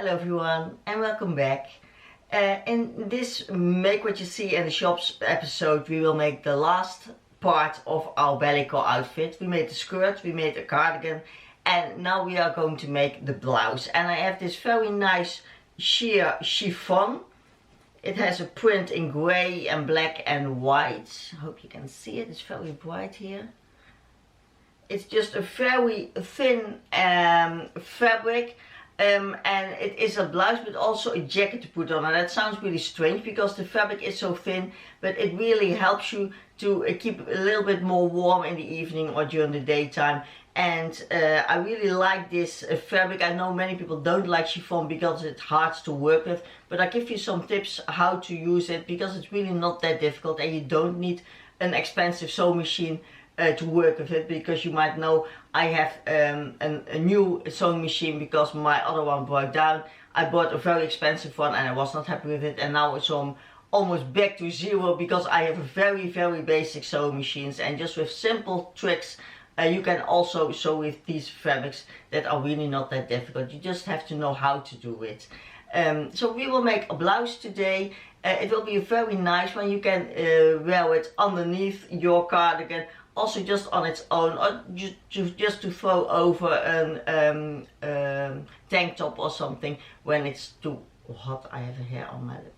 Hello everyone and welcome back. In this Make What You See in the Shops episode we will make the last part of our Balletcore outfit. We made the skirt, we made a cardigan, and now we are going to make the blouse. And I have this very nice sheer chiffon. It has a print in grey and black and white. I hope you can see it, it's very bright here. It's just a very thin fabric. And it is a blouse but also a jacket to put on, and that sounds really strange because the fabric is so thin, but it really helps you to keep a little bit more warm in the evening or during the daytime. And I really like this fabric. I know many people don't like chiffon because it's hard to work with, but I give you some tips how to use it because it's really not that difficult and you don't need an expensive sewing machine to work with it, because you might know I have a new sewing machine because my other one broke down. I bought a very expensive one and I was not happy with it, and now it's almost back to zero because I have a very basic sewing machines, and just with simple tricks you can also sew with these fabrics that are really not that difficult. You just have to know how to do it. So we will make a blouse today. It will be a very nice one. You can wear it underneath your cardigan, also just on its own, or just to throw over a tank top or something when it's too hot. I have a hair on my lip.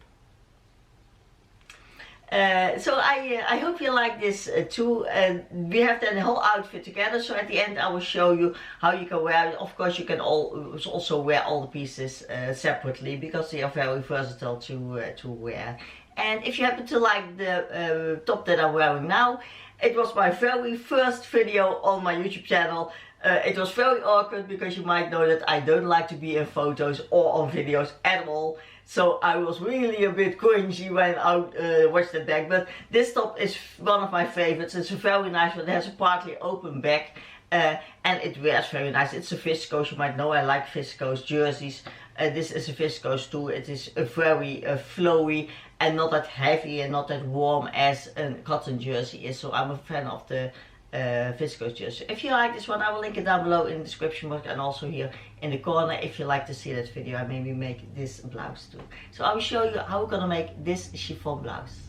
So I hope you like this too. We have then the whole outfit together, so at the end I will show you how you can wear it. Of course you can also wear all the pieces separately because they are very versatile to wear. And if you happen to like the top that I'm wearing now, it was my very first video on my YouTube channel. It was very awkward because you might know that I don't like to be in photos or on videos at all. So I was really a bit cringy when I watched it back. But this top is one of my favorites. It's a very nice one. It has a partly open back and it wears very nice. It's a viscose. You might know I like viscose jerseys. This is a viscose too. It is a very flowy and not that heavy and not that warm as a cotton jersey is. So I'm a fan of the viscose jersey. If you like this one, I will link it down below in the description box and also here in the corner if you like to see that video. I maybe make this blouse too. So I will show you how we're gonna make this chiffon blouse.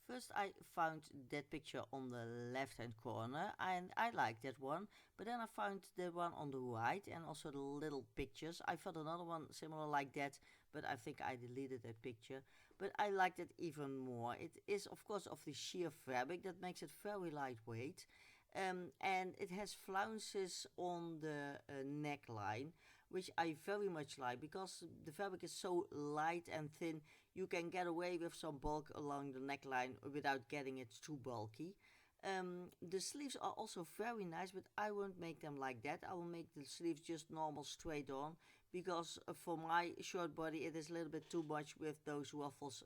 First I found that picture on the left hand corner and I like that one, but then I found the one on the right and also the little pictures. I found another one similar like that, but I think I deleted that picture. But I liked it even more. It is of course of the sheer fabric that makes it very lightweight, and it has flounces on the neckline, which I very much like because the fabric is so light and thin. You can get away with some bulk along the neckline without getting it too bulky. The sleeves are also very nice, but I won't make them like that. I will make the sleeves just normal straight on, because for my short body it is a little bit too much with those ruffles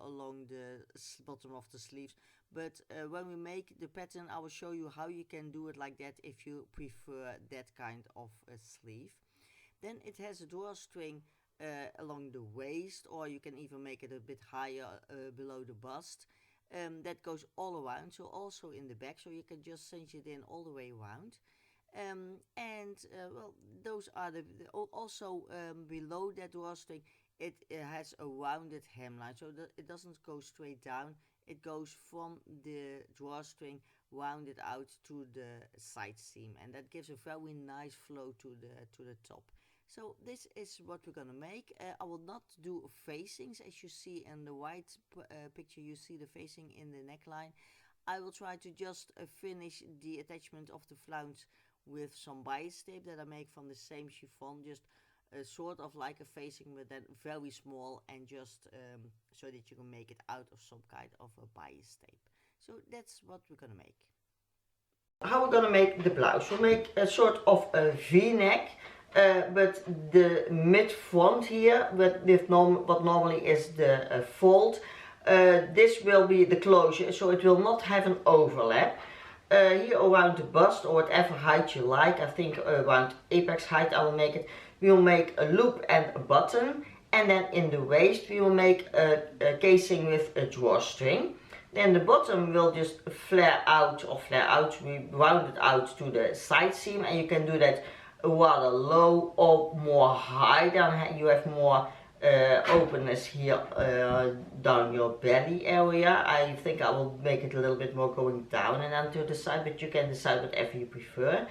along the bottom of the sleeves. But when we make the pattern I will show you how you can do it like that if you prefer that kind of sleeve. Then it has a drawstring along the waist, or you can even make it a bit higher below the bust. That goes all around, so also in the back, so you can just cinch it in all the way around. Well, those are also below that drawstring it has a rounded hemline, so that it doesn't go straight down. It goes from the drawstring rounded out to the side seam, and that gives a very nice flow to the top. So this is what we're gonna make. I will not do facings, as you see in the white picture. You see the facing in the neckline. I will try to just finish the attachment of the flounce with some bias tape that I make from the same chiffon, just sort of like a facing, but then very small, and just so that you can make it out of some kind of a bias tape. So that's what we're gonna make. How we're gonna make the blouse? We'll make a sort of a V-neck. But the mid front here, with what normally is the fold, this will be the closure, so it will not have an overlap. Here around the bust, or whatever height you like, I think around apex height I will make it. We will make a loop and a button, and then in the waist we will make a casing with a drawstring. Then the bottom will just flare out, we round it out to the side seam, and you can do that rather low or more high, then you have more openness here down your belly area. I think I will make it a little bit more going down and then to the side, but you can decide whatever you prefer.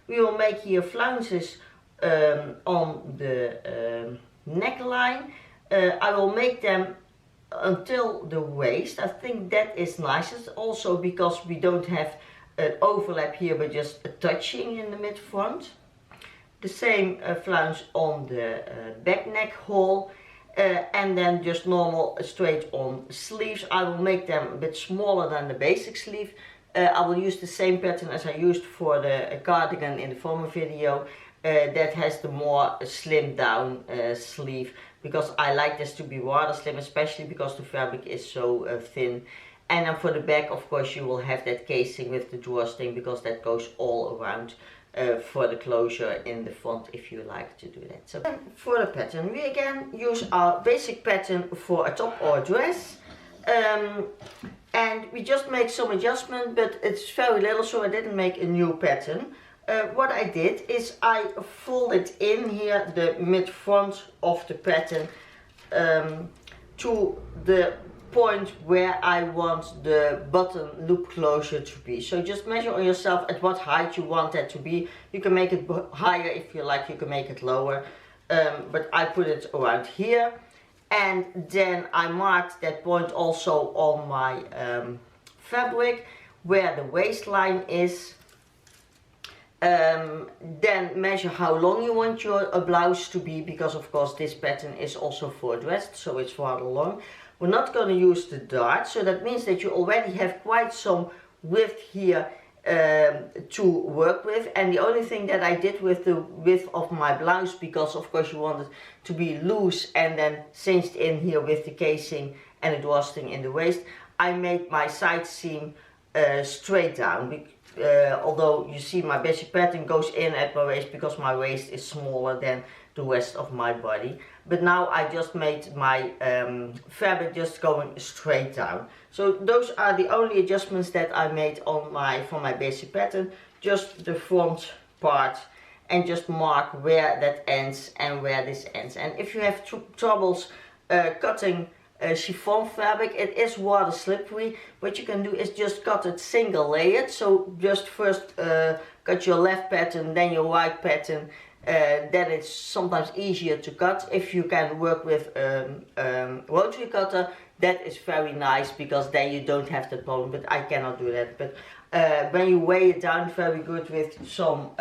We will make here flounces on the neckline. I will make them until the waist. I think that is nicest, also because we don't have an overlap here but just a touching in the mid front. The same flounce on the back neck hole, and then just normal straight on sleeves. I will make them a bit smaller than the basic sleeve. I will use the same pattern as I used for the cardigan in the former video. That has the more slimmed down sleeve, because I like this to be rather slim, especially because the fabric is so thin. And then for the back, of course, you will have that casing with the drawstring, because that goes all around for the closure in the front if you like to do that. So for the pattern, we again use our basic pattern for a top or a dress. And we just make some adjustment, but it's very little, so I didn't make a new pattern. What I did is I folded in here the mid front of the pattern to the point where I want the bottom loop closure to be. So just measure on yourself at what height you want that to be. You can make it higher if you like, you can make it lower, but I put it around here. And then I marked that point also on my fabric where the waistline is. Then measure how long you want your blouse to be, because of course this pattern is also for a dress, so it's rather long. We're not going to use the dart, so that means that you already have quite some width here to work with. And the only thing that I did with the width of my blouse, because of course you want it to be loose and then cinched in here with the casing and the drawstring in the waist, I made my side seam straight down. Although you see my basic pattern goes in at my waist because my waist is smaller than the rest of my body. But now I just made my fabric just going straight down. So those are the only adjustments that I made on for my basic pattern. Just the front part, and just mark where that ends and where this ends. And if you have troubles cutting chiffon fabric, it is rather slippery. What you can do is just cut it single layered. So just first cut your left pattern, then your right pattern. Then it's sometimes easier to cut. If you can work with rotary cutter, that is very nice, because then you don't have that problem, but I cannot do that. But when you weigh it down very good with some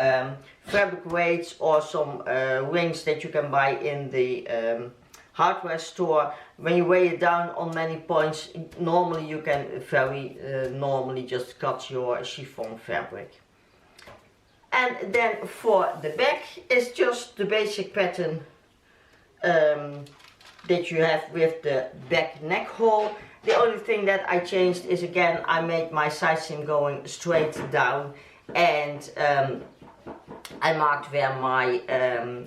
fabric weights or some rings that you can buy in the hardware store, when you weigh it down on many points, normally you can very normally just cut your chiffon fabric. And then for the back is just the basic pattern that you have with the back neck hole. The only thing that I changed is, again, I made my side seam going straight down, and I marked where my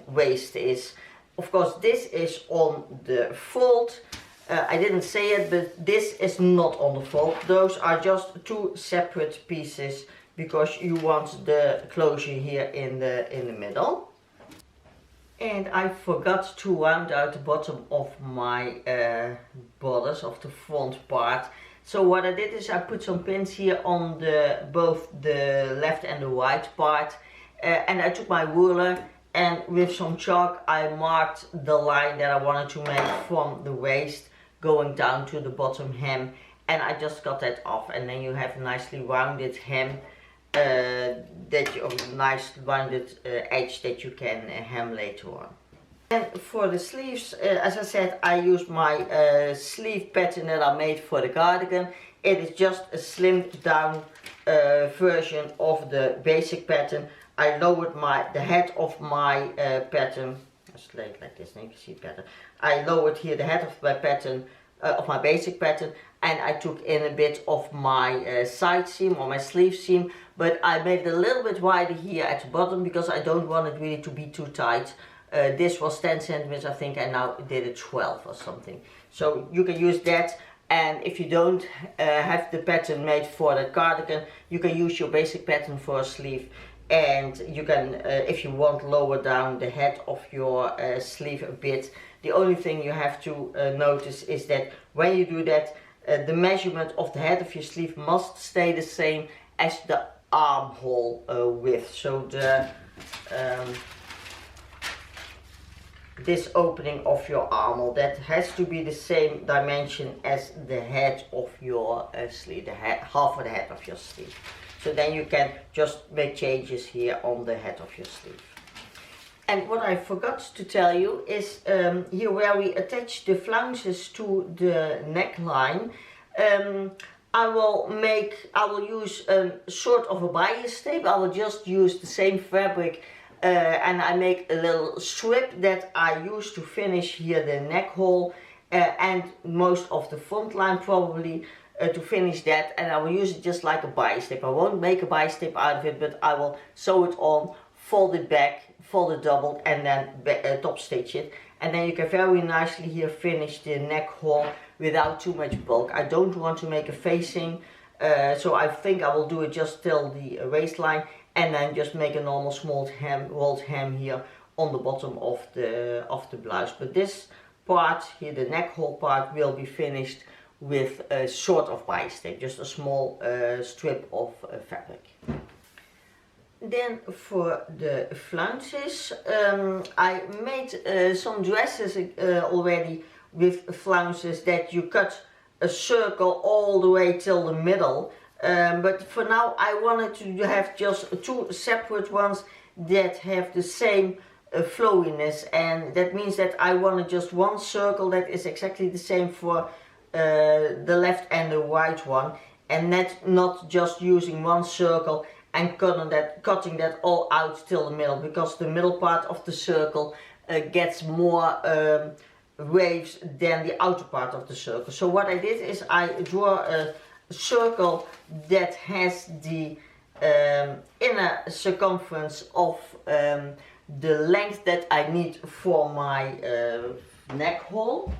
waist is. Of course, this is on the fold. I didn't say it, but this is not on the fold. Those are just two separate pieces, because you want the closure here in the middle. And I forgot to round out the bottom of my bodice, of the front part. So what I did is I put some pins here on both the left and the right part, and I took my ruler, and with some chalk I marked the line that I wanted to make from the waist going down to the bottom hem, and I just cut that off. And then you have a nicely rounded hem, nice rounded edge that you can hem later on. And for the sleeves, as I said, I used my sleeve pattern that I made for the cardigan. It is just a slimmed down version of the basic pattern. I lowered the head of my pattern. Let's lay it like this, then you can see it better. I lowered here the head of my pattern, of my basic pattern, and I took in a bit of my side seam or my sleeve seam, but I made it a little bit wider here at the bottom, because I don't want it really to be too tight. This was 10 centimeters, I think, and now did it 12 or something. So you can use that. And if you don't have the pattern made for the cardigan, you can use your basic pattern for a sleeve. and you can, if you want, lower down the head of your sleeve a bit. The only thing you have to notice is that when you do that, the measurement of the head of your sleeve must stay the same as the armhole width. So the this opening of your armhole, that has to be the same dimension as the head of your sleeve, the head, half of the head of your sleeve. So then you can just make changes here on the head of your sleeve. And what I forgot to tell you is here where we attach the flounces to the neckline, I will use a sort of a bias tape. I will just use the same fabric and I make a little strip that I use to finish here the neck hole and most of the front line probably to finish that, and I will use it just like a bias tape. I won't make a bias tape out of it, but I will sew it on, fold it back, fold it doubled, and then top stitch it, and then you can very nicely here finish the neck hole without too much bulk. I don't want to make a facing, so I think I will do it just till the waistline, and then just make a normal small rolled hem here on the bottom of the blouse. But this part here, the neck hole part, will be finished with a sort of bias tape, just a small strip of fabric. Then for the flounces, I made some dresses already with flounces that you cut a circle all the way till the middle, but for now I wanted to have just two separate ones that have the same flowiness, and that means that I wanted just one circle that is exactly the same for the left and the right one, and not just using one circle and cutting that all out till the middle, because the middle part of the circle gets more waves than the outer part of the circle. So what I did is I draw a circle that has the inner circumference of the length that I need for my neck hole.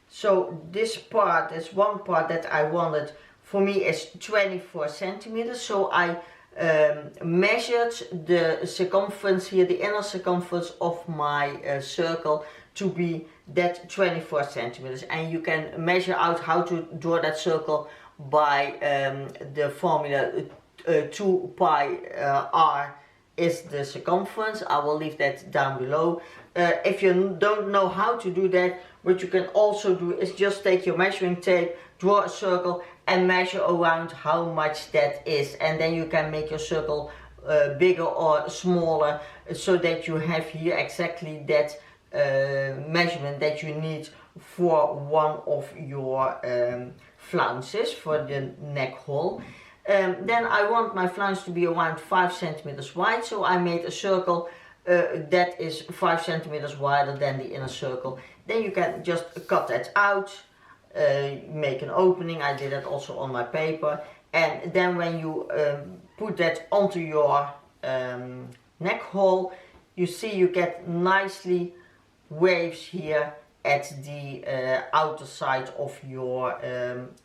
So this part, is one part that I wanted for me is 24 centimeters. So I measured the circumference here, the inner circumference of my circle to be that 24 centimeters. And you can measure out how to draw that circle by the formula 2 pi r is the circumference. I will leave that down below. If you don't know how to do that, what you can also do is just take your measuring tape, draw a circle and measure around how much that is, and then you can make your circle bigger or smaller, so that you have here exactly that measurement that you need for one of your flounces for the neck hole. Then I want my flounce to be around 5 centimeters wide, so I made a circle that is 5 centimeters wider than the inner circle. Then you can just cut that out, make an opening. I did that also on my paper, and then when you put that onto your neck hole, you see you get nicely waves here at the outer side of your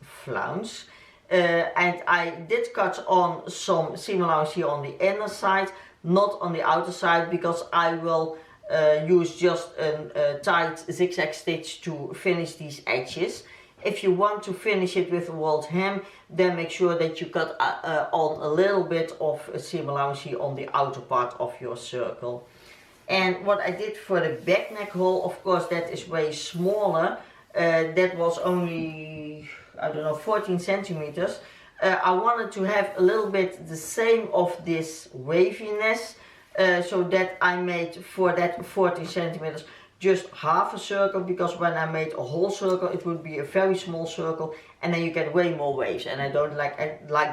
flounce. And I did cut on some seam allowance here on the inner side, not on the outer side, because I will use just a tight zigzag stitch to finish these edges. If you want to finish it with a rolled hem, then make sure that you cut on a little bit of seam allowance here on the outer part of your circle. And what I did for the back neck hole, of course that is way smaller. That was only, I don't know, 14 centimeters. I wanted to have a little bit the same of this waviness, so that I made for that 14 centimeters just half a circle, because when I made a whole circle it would be a very small circle and then you get way more waves, and I don't like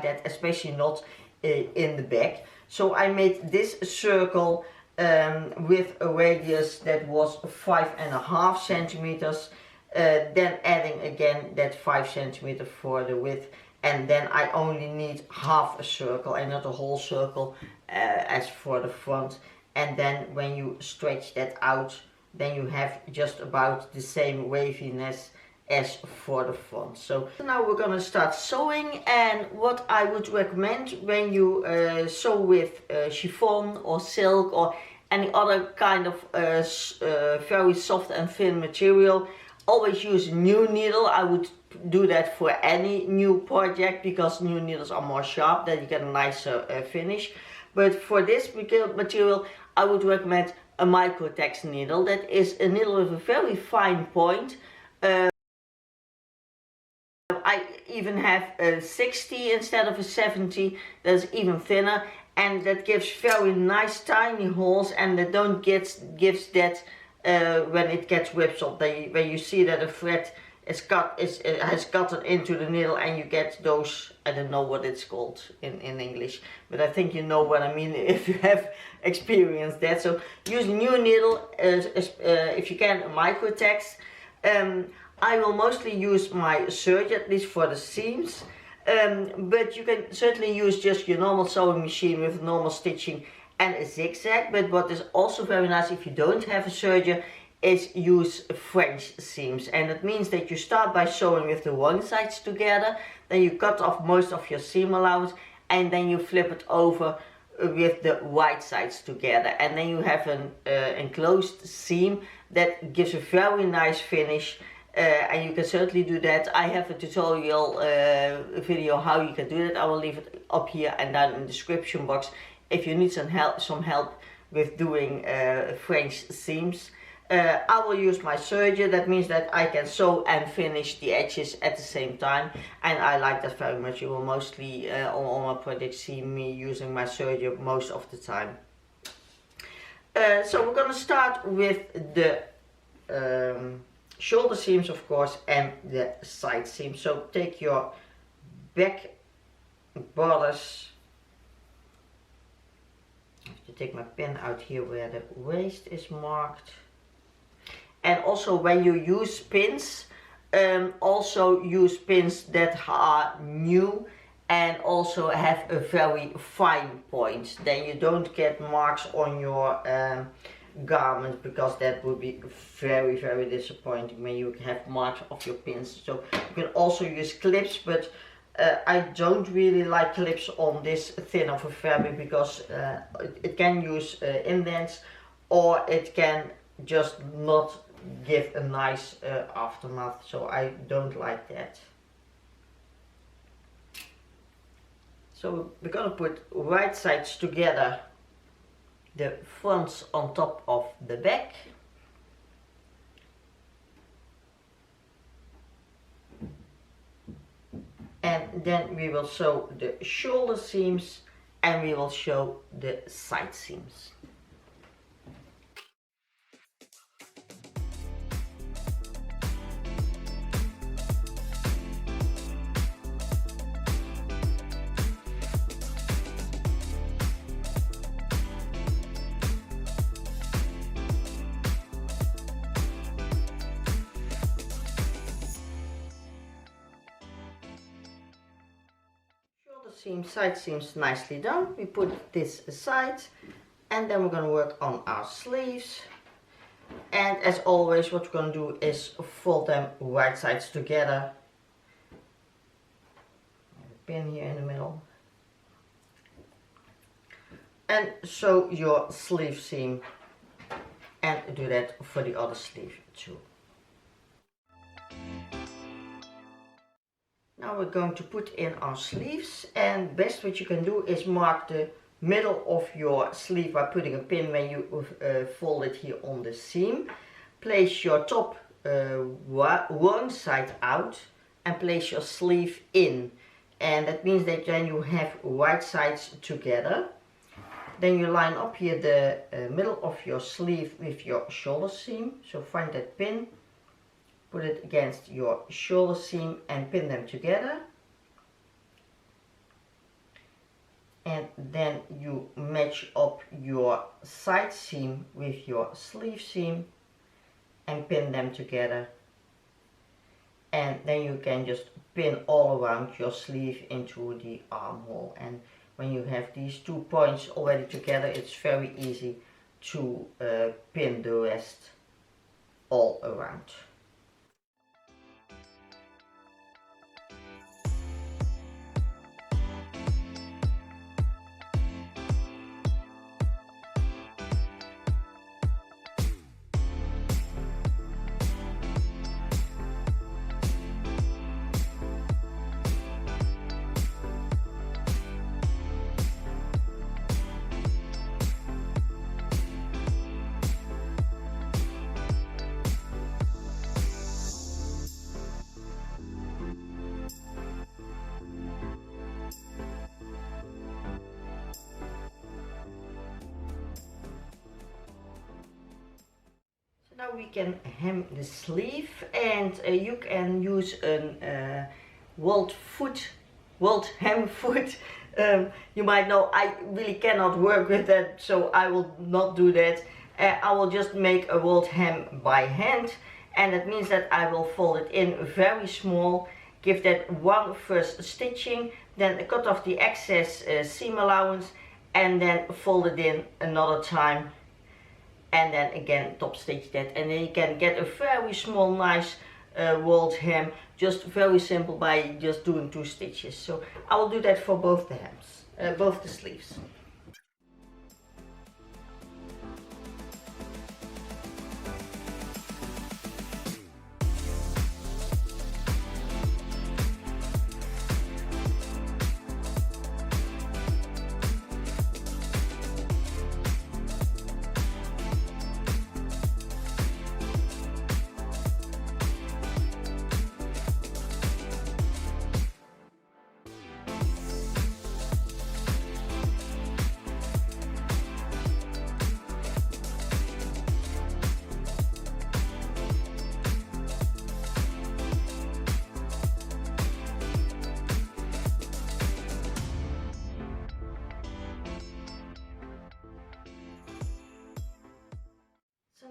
that, especially not in the back. So I made this circle with a radius that was 5.5 centimeters, then adding again that 5 centimeters for the width, and then I only need half a circle and not a whole circle as for the front. And then when you stretch that out, then you have just about the same waviness as for the front. So now we're gonna start sewing, and what I would recommend when you sew with chiffon or silk or any other kind of very soft and thin material, always use a new needle. I would do that for any new project because new needles are more sharp, then you get a nicer finish. But for this material I would recommend a microtex needle. That is a needle with a very fine point. I even have a 60 instead of a 70, that's even thinner, and that gives very nice tiny holes, and they don't gives that when it gets whipsawed. When you see that a thread has gotten into the needle and you get those, I don't know what it's called in English, but I think you know what I mean if you have experienced that. So use a new needle, if you can, a microtex. I will mostly use my serge, at least for the seams, but you can certainly use just your normal sewing machine with normal stitching and a zigzag. But what is also very nice if you don't have a serger is use French seams, and it means that you start by sewing with the wrong sides together, then you cut off most of your seam allowance, and then you flip it over with the right sides together, and then you have an enclosed seam that gives a very nice finish. And you can certainly do that. I have a tutorial video how you can do that. I will leave it up here and down in the description box if you need some help with doing French seams. I will use my serger. That means that I can sew and finish the edges at the same time, and I like that very much. You will mostly on all my projects see me using my serger most of the time. So we're going to start with the shoulder seams, of course, and the side seams. So take your back borders. I have to take my pin out here where the waist is marked. And also when you use pins, also use pins that are new and also have a very fine point. Then you don't get marks on your garment, because that would be very, very disappointing when you have marks of your pins. So you can also use clips, but I don't really like clips on this thin of a fabric, because it can use indents, or it can just not give a nice aftermath, so I don't like that. So we're gonna put right sides together, the fronts on top of the back, and then we will sew the shoulder seams and we will sew the side seams. Seam, side seams nicely done. We put this aside, and then we're going to work on our sleeves. And as always, what we're going to do is fold them right sides together. A pin here in the middle, and sew your sleeve seam, and do that for the other sleeve too. Now we're going to put in our sleeves, and best what you can do is mark the middle of your sleeve by putting a pin when you fold it here on the seam. Place your top one side out and place your sleeve in, and that means that then you have right sides together. Then you line up here the middle of your sleeve with your shoulder seam, so find that pin, put it against your shoulder seam and pin them together. And then you match up your side seam with your sleeve seam and pin them together. And then you can just pin all around your sleeve into the armhole. And when you have these 2 points already together, it's very easy to pin the rest all around. Now we can hem the sleeve, and you can use a walled hem foot. You might know I really cannot work with that, so I will not do that. I will just make a walled hem by hand, and that means that I will fold it in very small, give that one first stitching, then cut off the excess seam allowance, and then fold it in another time, and then again top stitch that, and then you can get a very small nice walled hem, just very simple, by just doing 2 stitches. So I will do that for both the hems, both the sleeves.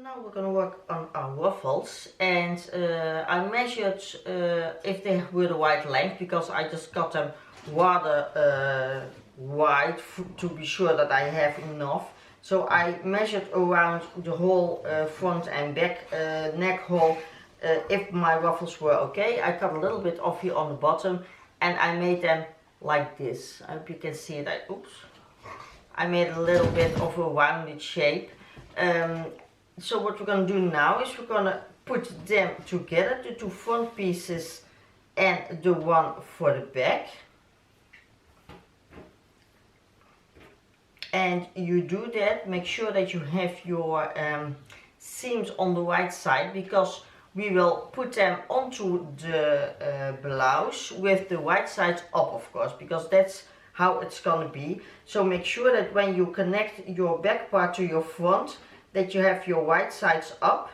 Now we're going to work on our ruffles, and I measured if they were the right length, because I just got them rather wide to be sure that I have enough. So I measured around the whole front and back neck hole if my ruffles were okay. I cut a little bit off here on the bottom, and I made them like this. I hope you can see it. I made a little bit of a rounded shape. So what we're going to do now is we're going to put them together, the 2 front pieces and the one for the back. And you do that, make sure that you have your seams on the right side, because we will put them onto the blouse with the right side up, of course, because that's how it's going to be. So make sure that when you connect your back part to your front, that you have your right sides up,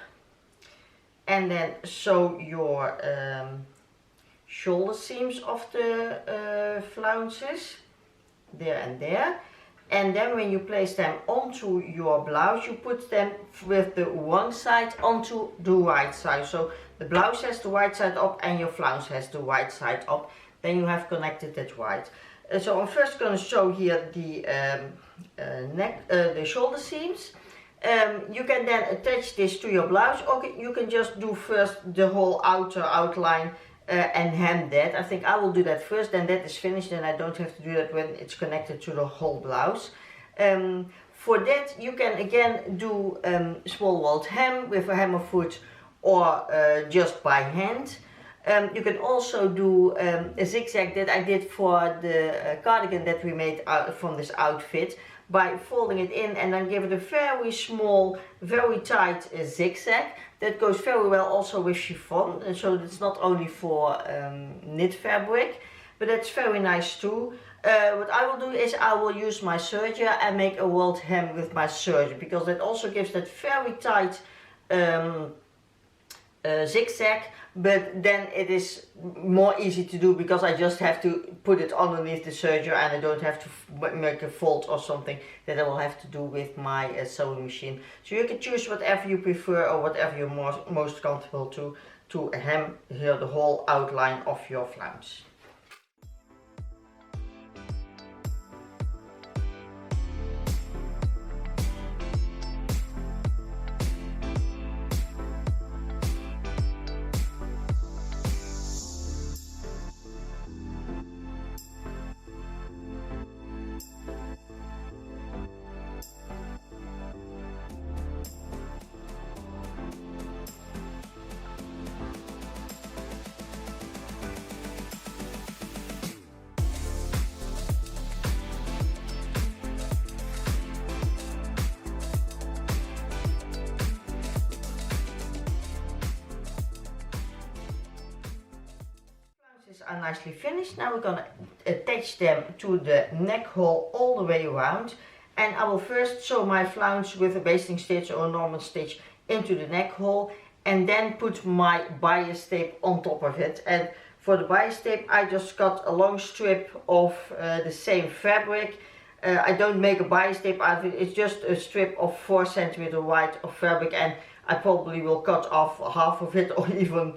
and then sew your shoulder seams of the flounces there and there. And then when you place them onto your blouse, you put them with the one side onto the right side. So the blouse has the right side up and your flounce has the right side up. Then you have connected it right. So I'm first going to show here the the shoulder seams. You can then attach this to your blouse, or you can just do first the whole outer outline and hem that. I think I will do that first, then that is finished, and I don't have to do that when it's connected to the whole blouse. For that you can again do small walled hem with a hammer foot, or just by hand. You can also do a zigzag that I did for the cardigan that we made from this outfit, by folding it in and then give it a very small, very tight zigzag. That goes very well also with chiffon, and so it's not only for knit fabric, but that's very nice too. What I will do is I will use my serger and make a walled hem with my serger, because that also gives that very tight zigzag, but then it is more easy to do because I just have to put it underneath the serger, and I don't have to make a fold or something that I will have to do with my sewing machine. So you can choose whatever you prefer, or whatever you're most comfortable to hem here the whole outline of your flounce. are nicely finished. Now we're gonna attach them to the neck hole all the way around. And I will first sew my flounce with a basting stitch or a normal stitch into the neck hole, and then put my bias tape on top of it. And for the bias tape, I just cut a long strip of the same fabric. I don't make a bias tape out of it, it's just a strip of 4 cm wide of fabric, and I probably will cut off half of it or even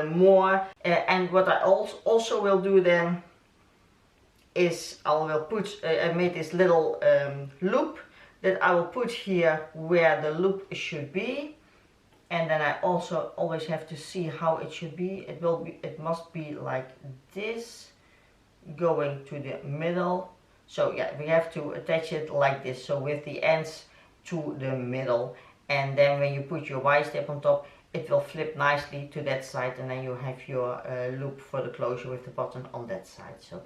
more. And what I also will do then is I will put, I made this little loop that I will put here where the loop should be. And then I also always have to see how it should be. It must be like this, going to the middle. So yeah, we have to attach it like this, so with the ends to the middle. And then when you put your bias tape on top, it will flip nicely to that side, and then you have your loop for the closure with the button on that side. So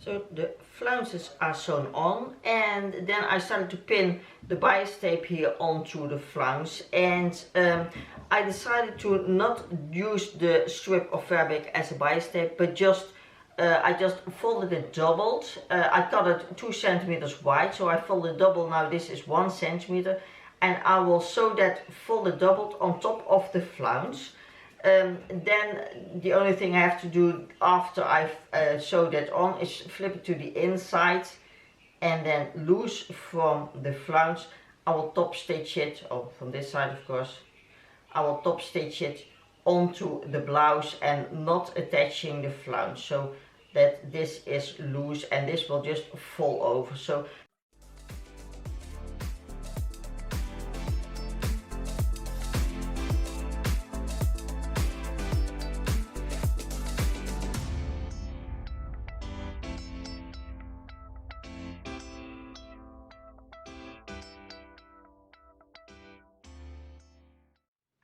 So the flounces are sewn on, and then I started to pin the bias tape here onto the flounce. And I decided to not use the strip of fabric as a bias tape, but I just folded it doubled. I cut it 2 cm wide, so I folded double. Now this is 1 cm, and I will sew that folded doubled on top of the flounce. Then the only thing I have to do after I've sewed that on is flip it to the inside, and then loose from the flounce. I will top stitch it, oh, from this side of course, I will top stitch it onto the blouse and not attaching the flounce, so that this is loose and this will just fall over. So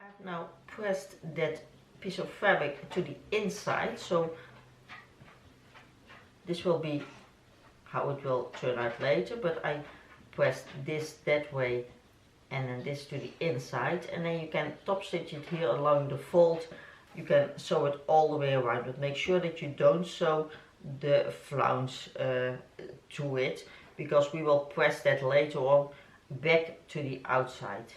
I've now pressed that piece of fabric to the inside, so this will be how it will turn out later, but I pressed this that way and then this to the inside, and then you can top stitch it here along the fold. You can sew it all the way around, but make sure that you don't sew the flounce to it, because we will press that later on back to the outside.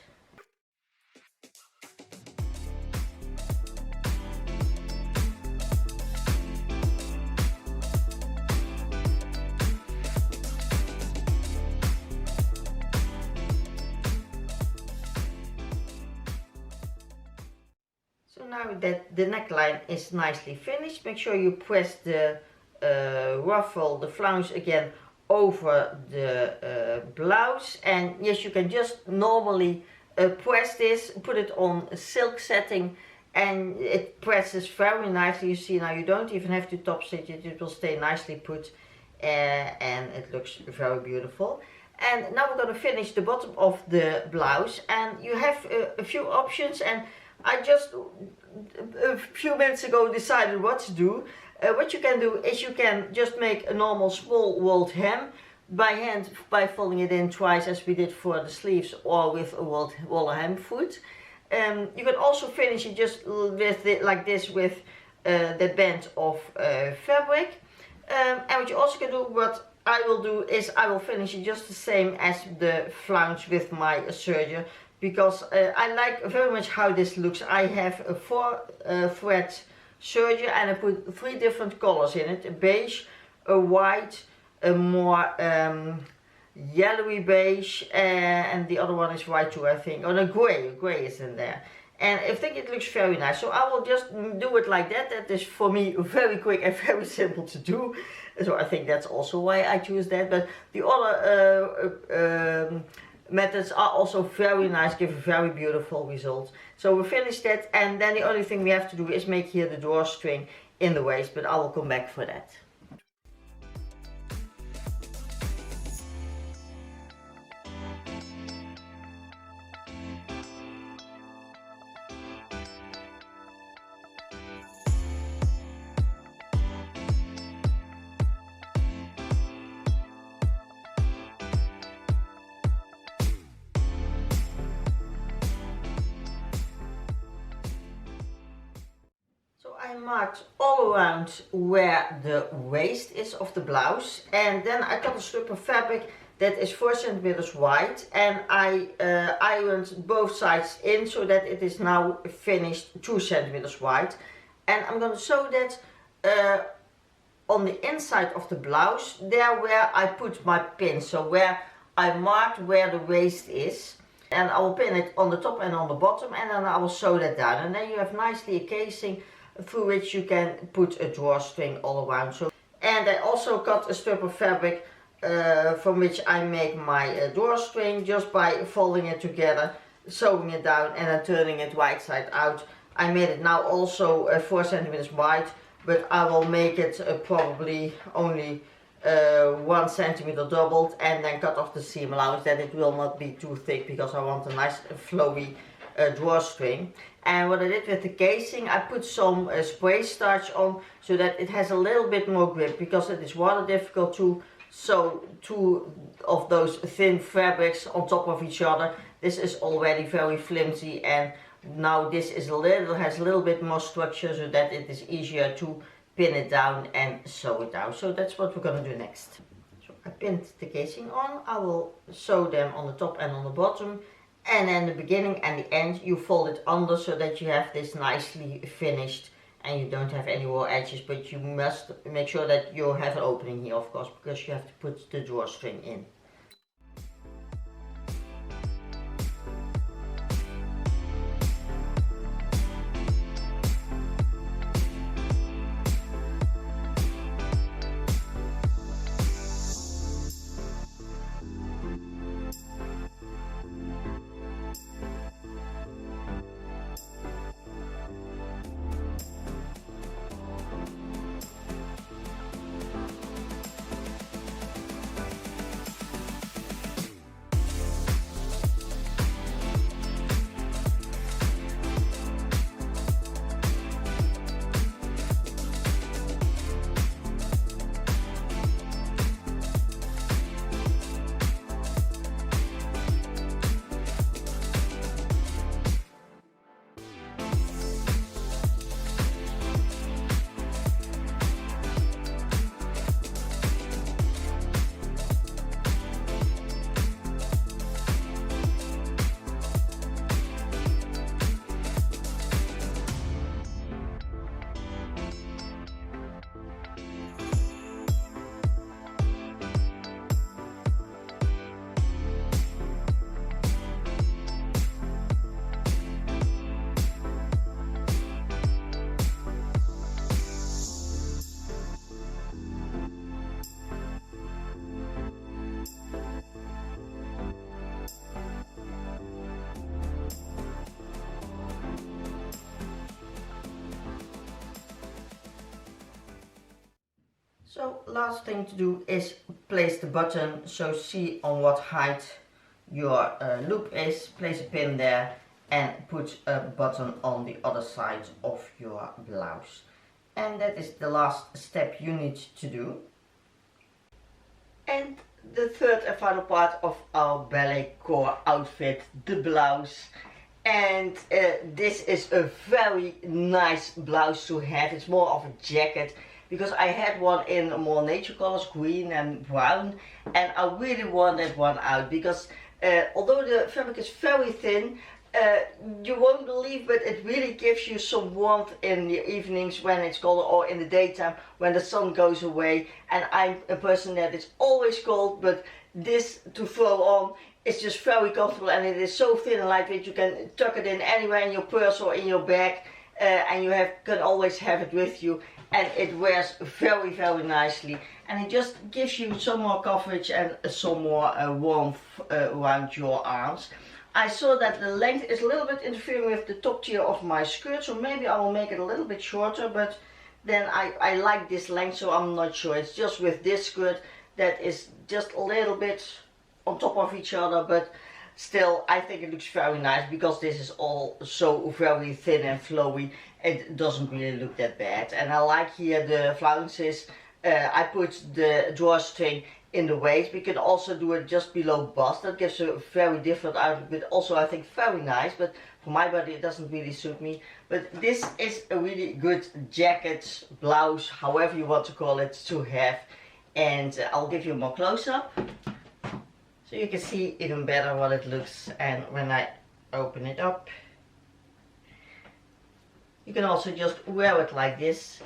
Now that the neckline is nicely finished, make sure you press the ruffle, the flounce again over the blouse. And yes, you can just normally press this, put it on a silk setting, and it presses very nicely. You see now, you don't even have to top stitch it, it will stay nicely put, and it looks very beautiful. And now we're going to finish the bottom of the blouse, and you have a few options, and I just a few minutes ago decided what to do. What you can do is you can just make a normal small walled hem by hand by folding it in twice as we did for the sleeves, or with a walled hem foot. You can also finish it just with it like this with the band of fabric. And what you also can do, what I will do, is I will finish it just the same as the flounce with my serger, because I like very much how this looks. I have a 4 thread serger, and I put 3 different colors in it: a beige, a white, a more yellowy beige, and the other one is white too, I think. Oh no, gray is in there. And I think it looks very nice, so I will just do it like that. That is for me very quick and very simple to do, so I think that's also why I choose that. But the other methods are also very nice, give a very beautiful result. So we finished that, and then the only thing we have to do is make here the drawstring in the waist, but I will come back for that. I marked all around where the waist is of the blouse, and then I cut a strip of fabric that is 4 centimeters wide, and I ironed both sides in so that it is now finished 2 centimeters wide. And I'm going to sew that on the inside of the blouse, there where I put my pin, so where I marked where the waist is. And I will pin it on the top and on the bottom, and then I will sew that down, and then you have nicely a casing through which you can put a drawstring all around. So, and I also cut a strip of fabric from which I make my drawstring just by folding it together, sewing it down, and then turning it right side out. I made it now also 4 centimeters wide, but I will make it probably only 1 centimeter doubled, and then cut off the seam allowance that it will not be too thick, because I want a nice flowy drawstring. And what I did with the casing, I put some spray starch on so that it has a little bit more grip, because it is rather difficult to sew 2 of those thin fabrics on top of each other. This is already very flimsy, and now this is has a little bit more structure so that it is easier to pin it down and sew it down. So that's what we're going to do next. So I pinned the casing on. I will sew them on the top and on the bottom. And then the beginning and the end you fold it under so that you have this nicely finished and you don't have any raw edges, but you must make sure that you have an opening here, of course, because you have to put the drawstring in. So last thing to do is place the button, so see on what height your loop is, place a pin there and put a button on the other side of your blouse. And that is the last step you need to do. And the third and final part of our Balletcore outfit, the blouse. And this is a very nice blouse to have. It's more of a jacket, because I had one in more nature colors, green and brown, and I really want that one out, because although the fabric is very thin, you won't believe, but it really gives you some warmth in the evenings when it's cold, or in the daytime when the sun goes away. And I'm a person that is always cold, but this to throw on is just very comfortable, and it is so thin and lightweight. You can tuck it in anywhere in your purse or in your bag, and you can always have it with you. And it wears very, very nicely. and it just gives you some more coverage and some more warmth around your arms. I saw that the length is a little bit interfering with the top tier of my skirt, so maybe I will make it a little bit shorter, but then I like this length, so I'm not sure. It's just with this skirt that is just a little bit on top of each other, but still I think it looks very nice because this is all so very thin and flowy. It doesn't really look that bad. And I like here the flounces. I put the drawstring in the waist. We can also do it just below bust. That gives a very different outlook, but also I think very nice. But for my body it doesn't really suit me. But this is a really good jacket, blouse, however you want to call it, to have. And I'll give you a more close-up, so you can see even better what it looks. And when I open it up, you can also just wear it like this.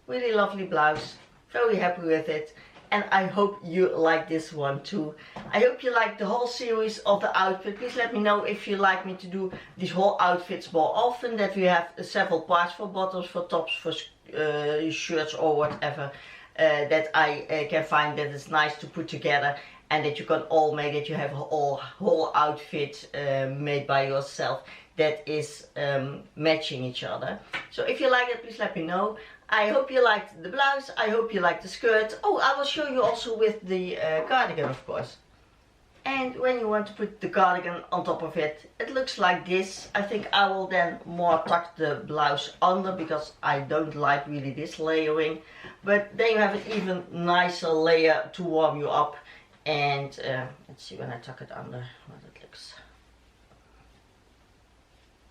Really lovely blouse. Very happy with it. And I hope you like this one too. I hope you like the whole series of the outfit. Please let me know if you like me to do these whole outfits more often. That we have several parts for bottoms, for tops, for shirts or whatever. That I can find that it's nice to put together. And that you can all make it. You have a whole outfit made by yourself that is matching each other. So if you like it, please let me know. I hope you liked the blouse. I hope you liked the skirt. Oh, I will show you also with the cardigan, of course. And when you want to put the cardigan on top of it, it looks like this. I think I will then more tuck the blouse under because I don't like really this layering. But then you have an even nicer layer to warm you up. And let's see when I tuck it under what it looks.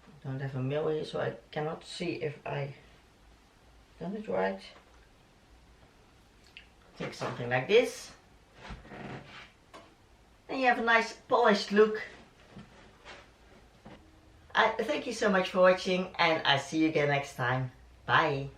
I don't have a mirror here, so I cannot see if I done it right. Take something like this. And you have a nice polished look. I thank you so much for watching, and I see you again next time. Bye.